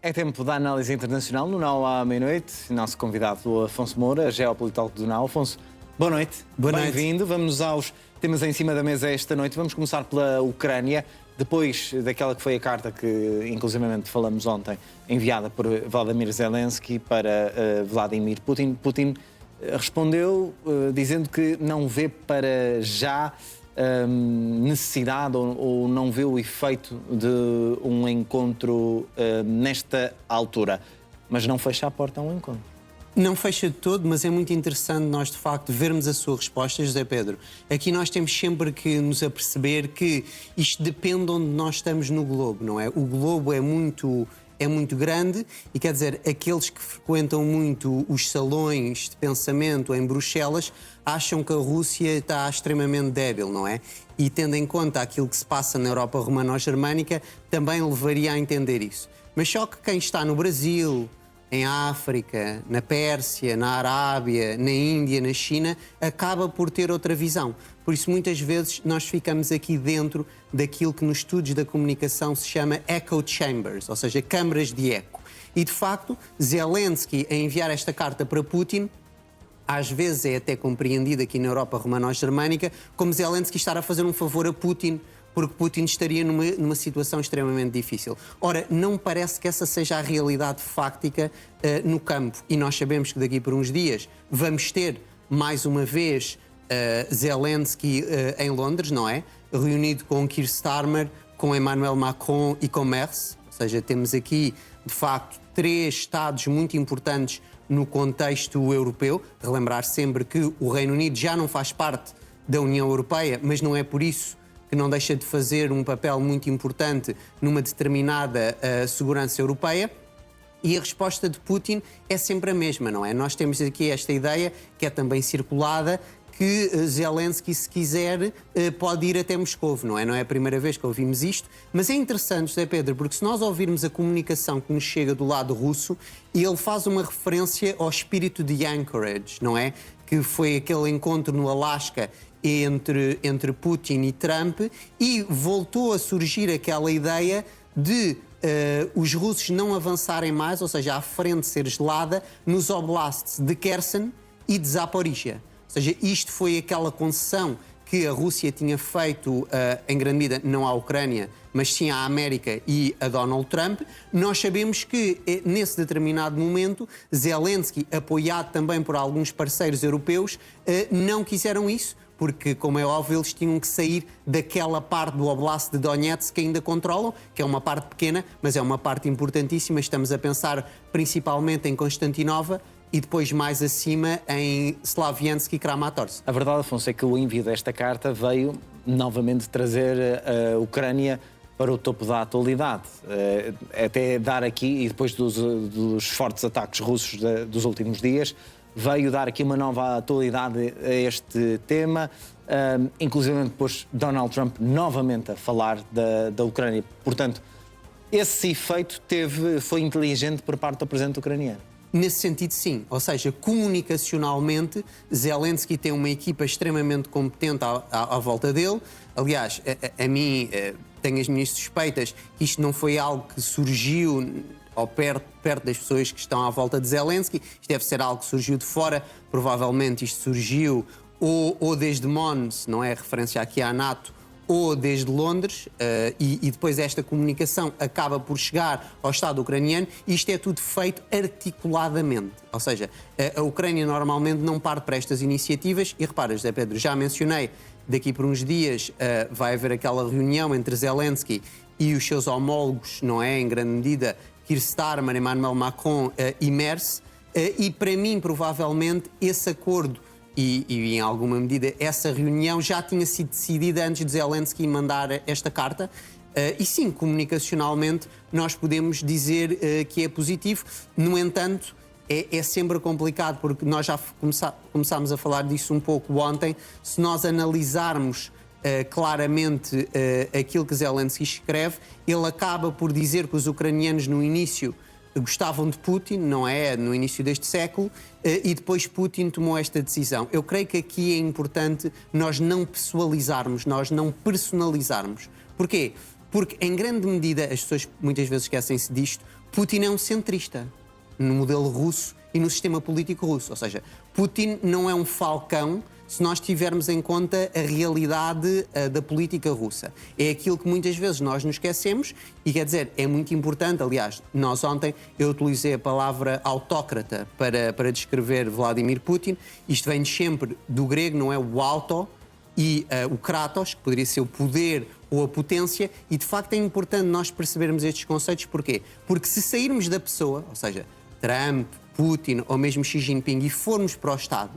É tempo da análise internacional no Now à meia-noite. Nosso convidado, o Afonso Moura, geopolitólogo do Now. Afonso, boa noite. Boa noite. Bem-vindo. Vamos aos temas em cima da mesa esta noite. Vamos começar pela Ucrânia, depois daquela que foi a carta que, inclusivamente, falamos ontem, enviada por Volodymyr Zelensky para Vladimir Putin. Putin respondeu dizendo que não vê para já necessidade ou não vê o efeito de um encontro nesta altura, mas não fecha a porta a um encontro. Não fecha de todo, mas é muito interessante nós, de facto, vermos a sua resposta, José Pedro. Aqui nós temos sempre que nos aperceber que isto depende onde nós estamos no globo, não é? O globo é muito grande e, quer dizer, aqueles que frequentam muito os salões de pensamento em Bruxelas acham que a Rússia está extremamente débil, não é? E tendo em conta aquilo que se passa na Europa romano-germânica, também levaria a entender isso. Mas só que quem está no Brasil, em África, na Pérsia, na Arábia, na Índia, na China, acaba por ter outra visão. Por isso, muitas vezes, nós ficamos aqui dentro daquilo que nos estudos da comunicação se chama echo chambers, ou seja, câmaras de eco. E, de facto, Zelensky, a enviar esta carta para Putin, às vezes é até compreendido aqui na Europa romano-germânica como Zelensky estar a fazer um favor a Putin, porque Putin estaria numa situação extremamente difícil. Ora, não me parece que essa seja a realidade fáctica no campo. E nós sabemos que daqui por uns dias vamos ter, mais uma vez, Zelensky em Londres, não é? Reunido com Keir Starmer, com Emmanuel Macron e com Merz. Ou seja, temos aqui, de facto, 3 Estados muito importantes no contexto europeu. Relembrar sempre que o Reino Unido já não faz parte da União Europeia, mas não é por isso que não deixa de fazer um papel muito importante numa determinada segurança europeia. E a resposta de Putin é sempre a mesma, não é? Nós temos aqui esta ideia, que é também circulada, que Zelensky, se quiser, pode ir até Moscovo, não é? Não é a primeira vez que ouvimos isto, mas é interessante, José Pedro, porque se nós ouvirmos a comunicação que nos chega do lado russo, ele faz uma referência ao espírito de Anchorage, não é? Que foi aquele encontro no Alasca entre Putin e Trump, e voltou a surgir aquela ideia de os russos não avançarem mais, ou seja, a frente ser gelada, nos oblasts de Kherson e de Zaporizhia. Ou seja, isto foi aquela concessão que a Rússia tinha feito, em grande medida, não à Ucrânia, mas sim à América e a Donald Trump. Nós sabemos que, nesse determinado momento, Zelensky, apoiado também por alguns parceiros europeus, não quiseram isso, porque, como é óbvio, eles tinham que sair daquela parte do Oblast de Donetsk que ainda controlam, que é uma parte pequena, mas é uma parte importantíssima. Estamos a pensar principalmente em Constantinova e depois mais acima em Slaviansk e Kramatorsk. A verdade, Afonso, é que o envio desta carta veio novamente trazer a Ucrânia para o topo da atualidade. Até dar aqui, e depois dos fortes ataques russos dos últimos dias, veio dar aqui uma nova atualidade a este tema, inclusive depois Donald Trump novamente a falar da Ucrânia. Portanto, esse efeito foi inteligente por parte do presidente ucraniano. Nesse sentido, sim. Ou seja, comunicacionalmente, Zelensky tem uma equipa extremamente competente à volta dele. Aliás, a mim, tenho as minhas suspeitas que isto não foi algo que surgiu ou perto das pessoas que estão à volta de Zelensky. Isto deve ser algo que surgiu de fora. Provavelmente isto surgiu ou desde Mons, não é referência aqui à NATO, ou desde Londres, e depois esta comunicação acaba por chegar ao Estado ucraniano, e isto é tudo feito articuladamente. Ou seja, a Ucrânia normalmente não parte para estas iniciativas, e repara, José Pedro, já mencionei, daqui por uns dias vai haver aquela reunião entre Zelensky e os seus homólogos, não é, em grande medida, Keir Starmer, Emmanuel Macron e Merz, e para mim, provavelmente, esse acordo e em alguma medida, essa reunião já tinha sido decidida antes de Zelensky mandar esta carta. E sim, comunicacionalmente, nós podemos dizer que é positivo. No entanto, é sempre complicado, porque nós já começámos a falar disso um pouco ontem. Se nós analisarmos claramente aquilo que Zelensky escreve, ele acaba por dizer que os ucranianos, no início, gostavam de Putin, não é? No início deste século, e depois Putin tomou esta decisão. Eu creio que aqui é importante nós não pessoalizarmos, nós não personalizarmos. Porquê? Porque, em grande medida, as pessoas muitas vezes esquecem-se disto, Putin é um centrista no modelo russo e no sistema político russo. Ou seja, Putin não é um falcão se nós tivermos em conta a realidade da política russa. É aquilo que muitas vezes nós nos esquecemos e, quer dizer, é muito importante. Aliás, nós ontem eu utilizei a palavra autócrata para descrever Vladimir Putin. Isto vem sempre do grego, não é? O auto e o kratos, que poderia ser o poder ou a potência, e de facto é importante nós percebermos estes conceitos. Porquê? Porque se sairmos da pessoa, ou seja, Trump, Putin ou mesmo Xi Jinping, e formos para o Estado,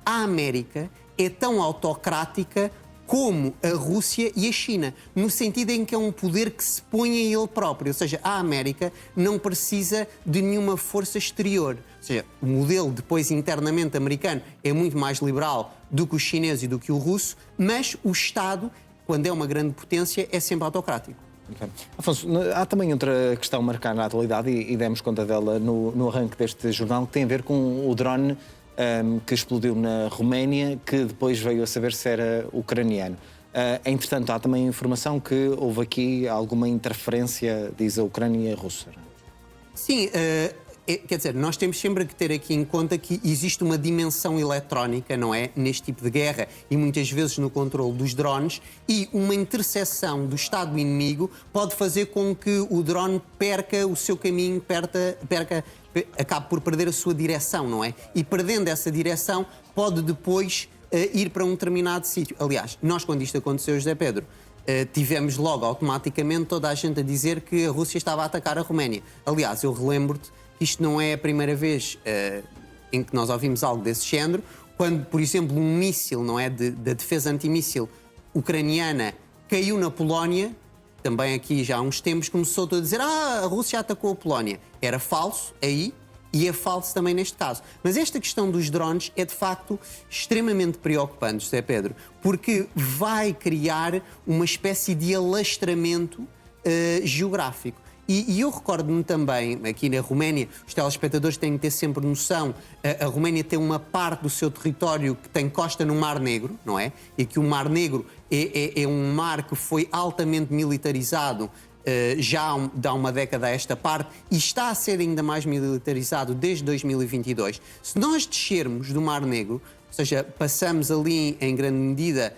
a América é tão autocrática como a Rússia e a China, no sentido em que é um poder que se põe a ele próprio. Ou seja, a América não precisa de nenhuma força exterior. Ou seja, o modelo depois internamente americano é muito mais liberal do que o chinês e do que o russo, mas o Estado, quando é uma grande potência, é sempre autocrático. Okay. Afonso, há também outra questão marcada na atualidade e demos conta dela no arranque deste jornal, que tem a ver com o drone que explodiu na Roménia, que depois veio a saber se era ucraniano. Entretanto, há também informação que houve aqui alguma interferência, diz a Ucrânia russa. Sim, quer dizer, nós temos sempre que ter aqui em conta que existe uma dimensão eletrónica, não é? Neste tipo de guerra e muitas vezes no controle dos drones, e uma interseção do Estado inimigo pode fazer com que o drone perca o seu caminho, acabe por perder a sua direção, não é? E perdendo essa direção pode depois ir para um determinado sítio. Aliás, nós quando isto aconteceu, José Pedro, tivemos logo automaticamente toda a gente a dizer que a Rússia estava a atacar a Roménia. Aliás, eu relembro-te que isto não é a primeira vez em que nós ouvimos algo desse género, quando, por exemplo, um míssil, não é, da defesa antimíssil ucraniana caiu na Polónia. Também aqui já há uns tempos começou a dizer a Rússia atacou a Polónia. Era falso aí e é falso também neste caso. Mas esta questão dos drones é de facto extremamente preocupante, José Pedro, porque vai criar uma espécie de alastramento geográfico. E eu recordo-me também, aqui na Roménia, os telespectadores têm que ter sempre noção, a Roménia tem uma parte do seu território que tem costa no Mar Negro, não é? E que o Mar Negro é um mar que foi altamente militarizado já há uma década a esta parte e está a ser ainda mais militarizado desde 2022. Se nós descermos do Mar Negro, ou seja, passamos ali em grande medida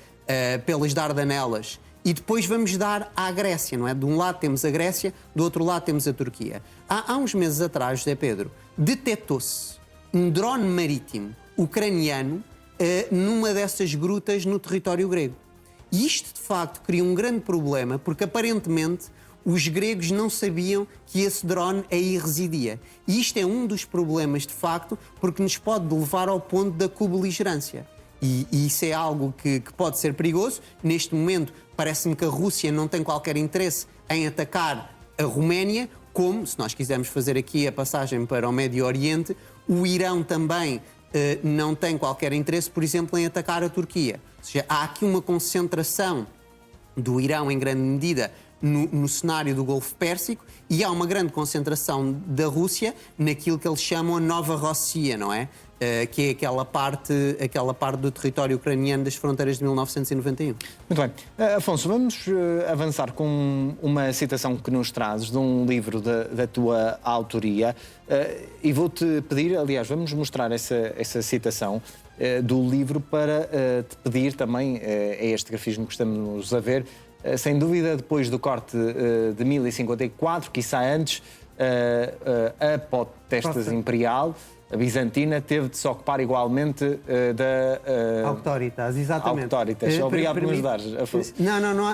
pelas Dardanelas, e depois vamos dar à Grécia, não é? De um lado temos a Grécia, do outro lado temos a Turquia. Há uns meses atrás, José Pedro, detectou-se um drone marítimo ucraniano numa dessas grutas no território grego. E isto, de facto, cria um grande problema, porque aparentemente os gregos não sabiam que esse drone aí residia. E isto é um dos problemas, de facto, porque nos pode levar ao ponto da cobeligerância. E isso é algo que pode ser perigoso. Neste momento, parece-me que a Rússia não tem qualquer interesse em atacar a Roménia, como, se nós quisermos fazer aqui a passagem para o Médio Oriente, o Irão também não tem qualquer interesse, por exemplo, em atacar a Turquia. Ou seja, há aqui uma concentração do Irão, em grande medida, no cenário do Golfo Pérsico, e há uma grande concentração da Rússia naquilo que eles chamam a Nova Rossia, não é? Que é aquela parte do território ucraniano das fronteiras de 1991. Muito bem. Afonso, vamos avançar com uma citação que nos trazes de um livro da tua autoria e vou-te pedir, aliás, vamos mostrar essa citação do livro para te pedir também, é este grafismo que estamos a ver, sem dúvida, depois do corte de 1054, quiçá antes, a potestas imperial, a bizantina, teve de se ocupar igualmente da... Auctoritas, exatamente. Auctoritas. Obrigado por me ajudares, Afonso.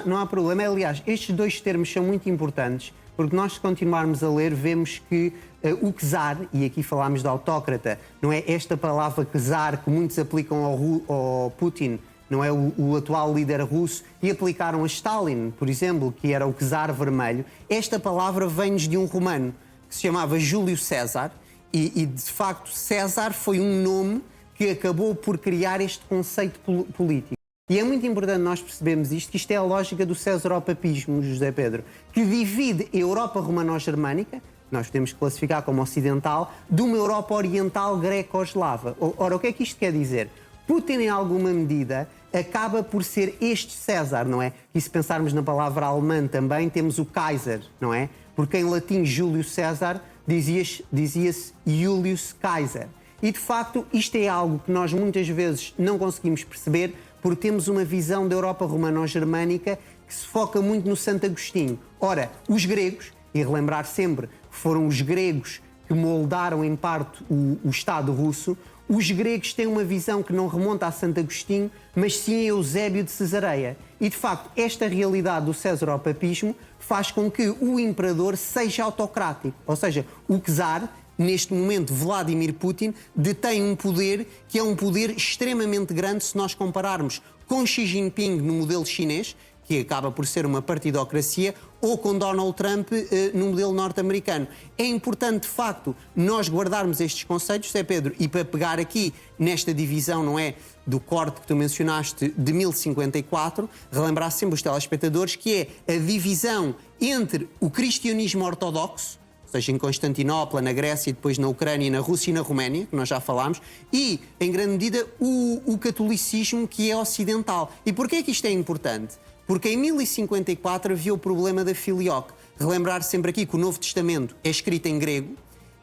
Não há problema. Aliás, estes dois termos são muito importantes, porque nós, se continuarmos a ler, vemos que o czar, e aqui falámos de autócrata, não é esta palavra czar que muitos aplicam ao Putin, não é o atual líder russo, e aplicaram a Stalin, por exemplo, que era o czar vermelho. Esta palavra vem-nos de um romano que se chamava Júlio César, e de facto César foi um nome que acabou por criar este conceito político. E é muito importante nós percebermos isto, que isto é a lógica do cesaropapismo, José Pedro, que divide a Europa romano-germânica, nós podemos classificar como ocidental, de uma Europa oriental greco-eslava. Ora, o que é que isto quer dizer? Putin, em alguma medida, acaba por ser este César, não é? E se pensarmos na palavra alemã também, temos o Kaiser, não é? Porque em latim Júlio César dizia-se Julius Caesar. E, de facto, isto é algo que nós muitas vezes não conseguimos perceber porque temos uma visão da Europa romano-germânica que se foca muito no Santo Agostinho. Ora, os gregos, e relembrar sempre, foram os gregos que moldaram em parte o Estado russo, os gregos têm uma visão que não remonta a Santo Agostinho, mas sim a Eusébio de Cesareia. E, de facto, esta realidade do cesaropapismo faz com que o imperador seja autocrático. Ou seja, o czar, neste momento, Vladimir Putin, detém um poder que é um poder extremamente grande se nós compararmos com Xi Jinping no modelo chinês, que acaba por ser uma partidocracia, ou com Donald Trump no modelo norte-americano. É importante, de facto, nós guardarmos estes conceitos, Zé Pedro, e para pegar aqui nesta divisão, não é, do corte que tu mencionaste de 1054, relembrar sempre os telespectadores que é a divisão entre o cristianismo ortodoxo, ou seja, em Constantinopla, na Grécia, depois na Ucrânia, na Rússia e na Roménia, que nós já falámos, e, em grande medida, o catolicismo que é ocidental. E porquê é que isto é importante? Porque em 1054 havia o problema da filioque. Relembrar sempre aqui que o Novo Testamento é escrito em grego,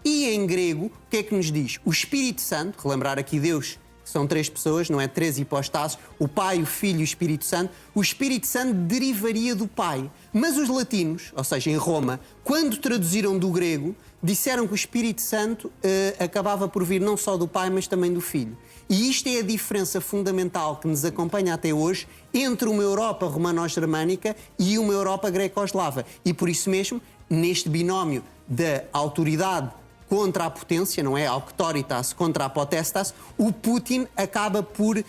e em grego, o que é que nos diz? O Espírito Santo, relembrar aqui Deus, que são três pessoas, não é? Três hipostases, o Pai, o Filho e o Espírito Santo. O Espírito Santo derivaria do Pai. Mas os latinos, ou seja, em Roma, quando traduziram do grego, disseram que o Espírito Santo acabava por vir não só do Pai, mas também do Filho. E isto é a diferença fundamental que nos acompanha até hoje entre uma Europa romano-germânica e uma Europa greco-eslava. E por isso mesmo, neste binómio da autoridade contra a potência, não é? Auctoritas contra a potestas, o Putin acaba por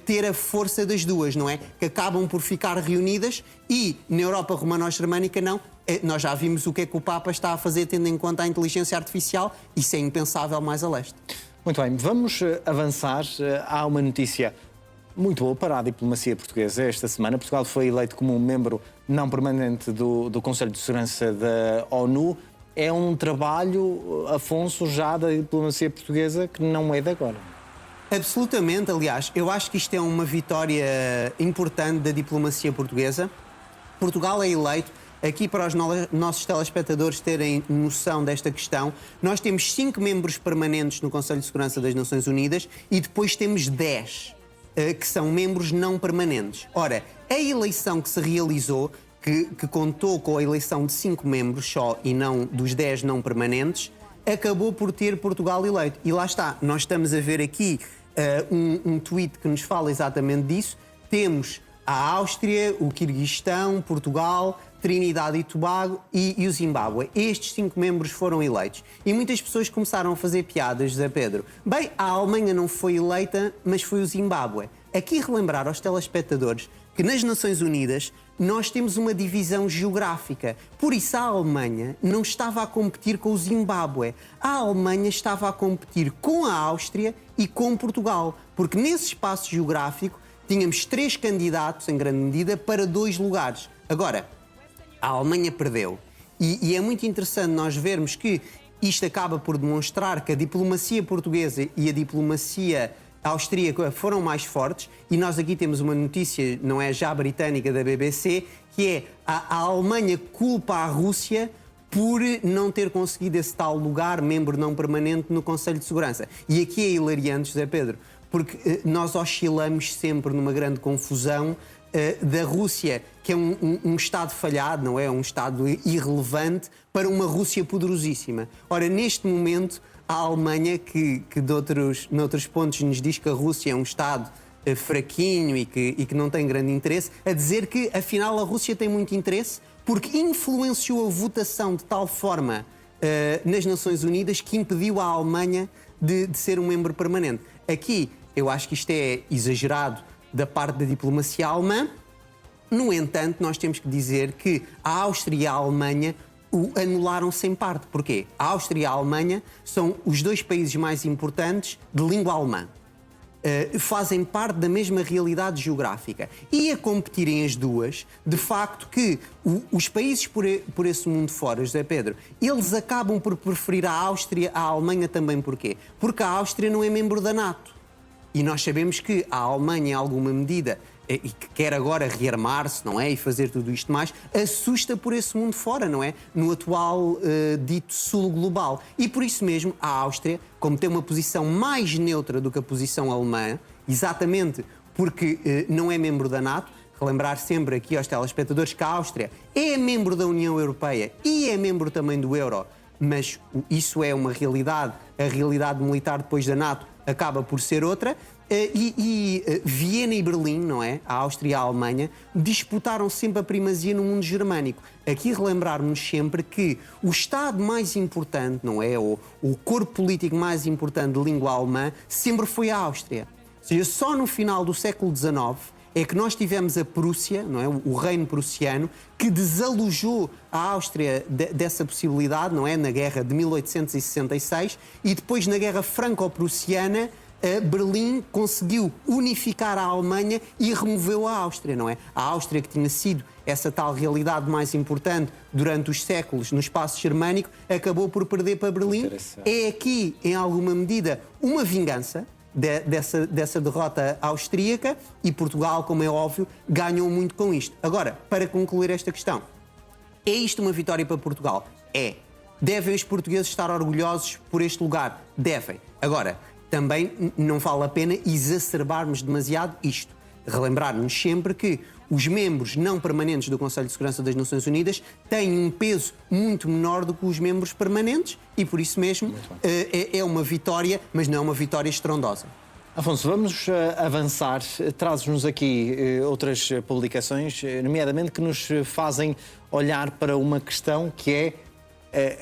ter a força das duas, não é? Que acabam por ficar reunidas e na Europa romano-germânica não. Nós já vimos o que é que o Papa está a fazer tendo em conta a inteligência artificial. Isso é impensável mais a leste. Muito bem, vamos avançar. Há uma notícia muito boa para a diplomacia portuguesa esta semana. Portugal foi eleito como um membro não permanente do Conselho de Segurança da ONU. É um trabalho, Afonso, já da diplomacia portuguesa que não é de agora. Absolutamente, aliás, eu acho que isto é uma vitória importante da diplomacia portuguesa. Portugal é eleito. Aqui, para os nossos telespectadores terem noção desta questão, nós temos 5 membros permanentes no Conselho de Segurança das Nações Unidas e depois temos 10 que são membros não permanentes. Ora, a eleição que se realizou, que contou com a eleição de 5 membros só e não dos 10 não permanentes, acabou por ter Portugal eleito. E lá está, nós estamos a ver aqui um tweet que nos fala exatamente disso. Temos a Áustria, o Quirguistão, Portugal, Trinidade e Tobago e o Zimbábue. Estes 5 membros foram eleitos. E muitas pessoas começaram a fazer piadas, José Pedro. Bem, a Alemanha não foi eleita, mas foi o Zimbábue. Aqui relembrar aos telespectadores que nas Nações Unidas nós temos uma divisão geográfica. Por isso a Alemanha não estava a competir com o Zimbábue. A Alemanha estava a competir com a Áustria e com Portugal. Porque nesse espaço geográfico tínhamos 3 candidatos, em grande medida, para 2 lugares. Agora, a Alemanha perdeu. E é muito interessante nós vermos que isto acaba por demonstrar que a diplomacia portuguesa e a diplomacia austríaca foram mais fortes. E nós aqui temos uma notícia, não é já britânica, da BBC, que é a Alemanha culpa a Rússia por não ter conseguido esse tal lugar, membro não permanente, no Conselho de Segurança. E aqui é hilariante, José Pedro, porque nós oscilamos sempre numa grande confusão da Rússia, que é um Estado falhado, não é? Um Estado irrelevante, para uma Rússia poderosíssima. Ora, neste momento, a Alemanha, que noutros pontos nos diz que a Rússia é um Estado fraquinho e que não tem grande interesse, a dizer que, afinal, a Rússia tem muito interesse porque influenciou a votação de tal forma nas Nações Unidas que impediu a Alemanha de ser um membro permanente. Aqui, eu acho que isto é exagerado da parte da diplomacia alemã. No entanto, nós temos que dizer que a Áustria e a Alemanha o anularam-se em parte. Porquê? A Áustria e a Alemanha são os 2 países mais importantes de língua alemã. Fazem parte da mesma realidade geográfica. E a competirem as duas, de facto que os países por esse mundo fora, José Pedro, eles acabam por preferir a Áustria à Alemanha também. Porquê? Porque a Áustria não é membro da NATO. E nós sabemos que a Alemanha, em alguma medida, e que quer agora rearmar-se, não é? E fazer tudo isto mais, assusta por esse mundo fora, não é? No atual dito sul global. E por isso mesmo, a Áustria, como tem uma posição mais neutra do que a posição alemã, exatamente porque não é membro da NATO, relembrar sempre aqui aos telespectadores que a Áustria é membro da União Europeia e é membro também do Euro, mas isso é uma realidade, a realidade militar depois da NATO acaba por ser outra, Viena e Berlim, não é? A Áustria e a Alemanha disputaram sempre a primazia no mundo germânico. Aqui relembrarmos sempre que o Estado mais importante, não é? O corpo político mais importante de língua alemã sempre foi a Áustria. Ou seja, só no final do século XIX é que nós tivemos a Prússia, não é? O reino prussiano, que desalojou a Áustria dessa possibilidade, não é? Na guerra de 1866 e depois na guerra franco-prussiana, Berlim conseguiu unificar a Alemanha e removeu a Áustria, não é? A Áustria, que tinha sido essa tal realidade mais importante durante os séculos no espaço germânico, acabou por perder para Berlim. É aqui, em alguma medida, uma vingança dessa derrota austríaca, e Portugal, como é óbvio, ganhou muito com isto. Agora, para concluir esta questão, é isto uma vitória para Portugal? É. Devem os portugueses estar orgulhosos por este lugar? Devem. Agora, também não vale a pena exacerbarmos demasiado isto. Relembrar-nos sempre que os membros não permanentes do Conselho de Segurança das Nações Unidas têm um peso muito menor do que os membros permanentes e, por isso mesmo, é uma vitória, mas não é uma vitória estrondosa. Afonso, vamos avançar. Traz-nos aqui outras publicações, nomeadamente que nos fazem olhar para uma questão que é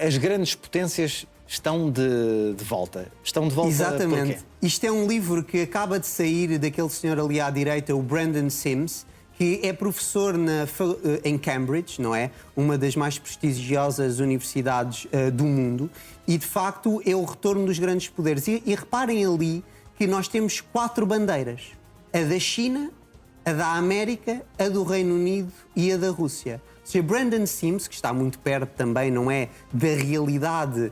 as grandes potências estão de volta. Estão de volta. Exatamente. Porquê? Isto é um livro que acaba de sair daquele senhor ali à direita, o Brandon Sims, que é professor em Cambridge, não é? Uma das mais prestigiosas universidades do mundo, e de facto é o retorno dos grandes poderes. E reparem ali que nós temos 4 bandeiras: a da China, a da América, a do Reino Unido e a da Rússia. Ou seja, Brandon Sims, que está muito perto também, não é, da realidade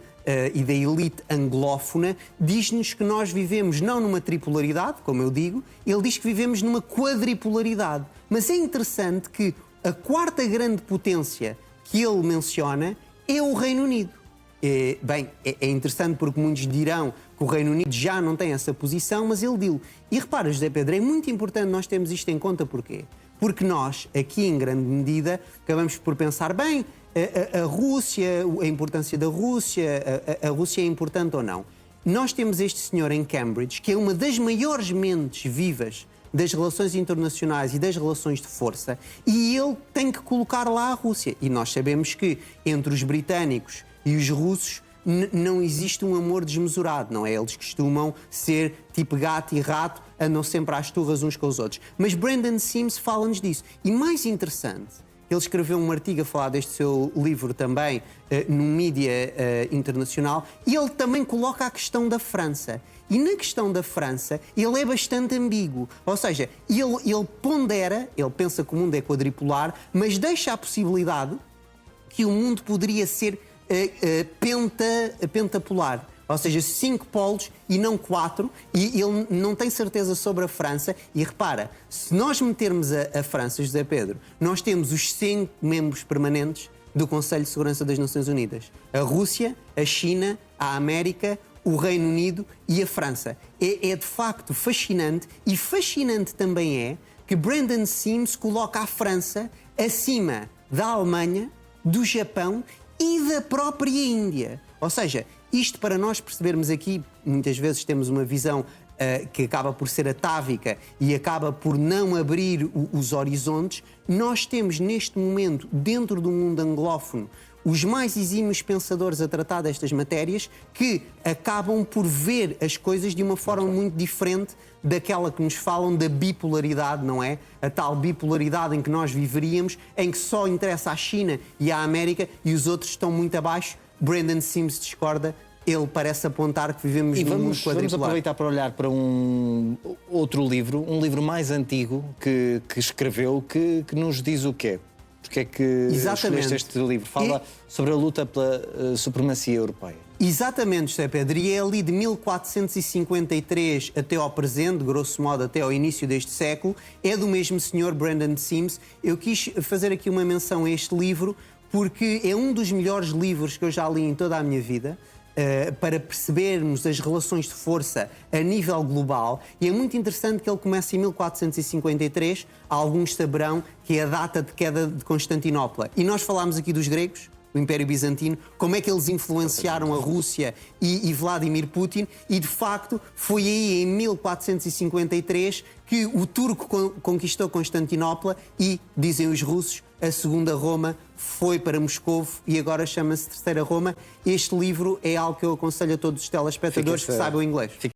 e da elite anglófona, diz-nos que nós vivemos não numa tripolaridade, como eu digo, ele diz que vivemos numa quadripolaridade. Mas é interessante que a 4ª grande potência que ele menciona é o Reino Unido. É interessante porque muitos dirão que o Reino Unido já não tem essa posição, mas ele diz. E repara, José Pedro, é muito importante nós termos isto em conta. Porquê? Porque nós, aqui em grande medida, acabamos por pensar, bem, a Rússia, a importância da Rússia, a Rússia é importante ou não? Nós temos este senhor em Cambridge, que é uma das maiores mentes vivas das relações internacionais e das relações de força, e ele tem que colocar lá a Rússia. E nós sabemos que entre os britânicos e os russos não existe um amor desmesurado, não é? Eles costumam ser tipo gato e rato, andam sempre às turras uns com os outros. Mas Brandon Sims fala-nos disso. E mais interessante, ele escreveu um artigo a falar deste seu livro também no mídia internacional, e ele também coloca a questão da França. E na questão da França, ele é bastante ambíguo. Ou seja, ele pondera, ele pensa que o mundo é quadripolar, mas deixa a possibilidade que o mundo poderia ser pentapolar. Ou seja, 5 polos e não 4, e ele não tem certeza sobre a França. E repara, se nós metermos a França, José Pedro, nós temos os 5 membros permanentes do Conselho de Segurança das Nações Unidas: a Rússia, a China, a América, o Reino Unido e a França. É de facto fascinante, e fascinante também é que Brandon Sims coloca a França acima da Alemanha, do Japão e da própria Índia. Ou seja, isto para nós percebermos aqui, muitas vezes temos uma visão que acaba por ser atávica e acaba por não abrir os horizontes. Nós temos neste momento, dentro do mundo anglófono, os mais exímios pensadores a tratar destas matérias, que acabam por ver as coisas de uma forma muito diferente daquela que nos falam da bipolaridade, não é? A tal bipolaridade em que nós viveríamos, em que só interessa à China e à América e os outros estão muito abaixo. Brandon Sims discorda. Ele parece apontar que vivemos num mundo quadripolar. Vamos aproveitar para olhar para um outro livro, um livro mais antigo que escreveu, que nos diz o quê? Porque é que escolheste este livro? Fala sobre a luta pela supremacia europeia. Exatamente, José Pedro, e é ali de 1453 até ao presente, grosso modo até ao início deste século, é do mesmo senhor Brandon Sims. Eu quis fazer aqui uma menção a este livro porque é um dos melhores livros que eu já li em toda a minha vida, para percebermos as relações de força a nível global, e é muito interessante que ele começa em 1453, alguns saberão que é a data de queda de Constantinopla. E nós falámos aqui dos gregos, o Império Bizantino, como é que eles influenciaram a Rússia e Vladimir Putin, e de facto foi aí em 1453 que o turco conquistou Constantinopla e, dizem os russos, a segunda Roma foi para Moscovo e agora chama-se Terceira Roma. Este livro é algo que eu aconselho a todos os telespectadores que saibam inglês.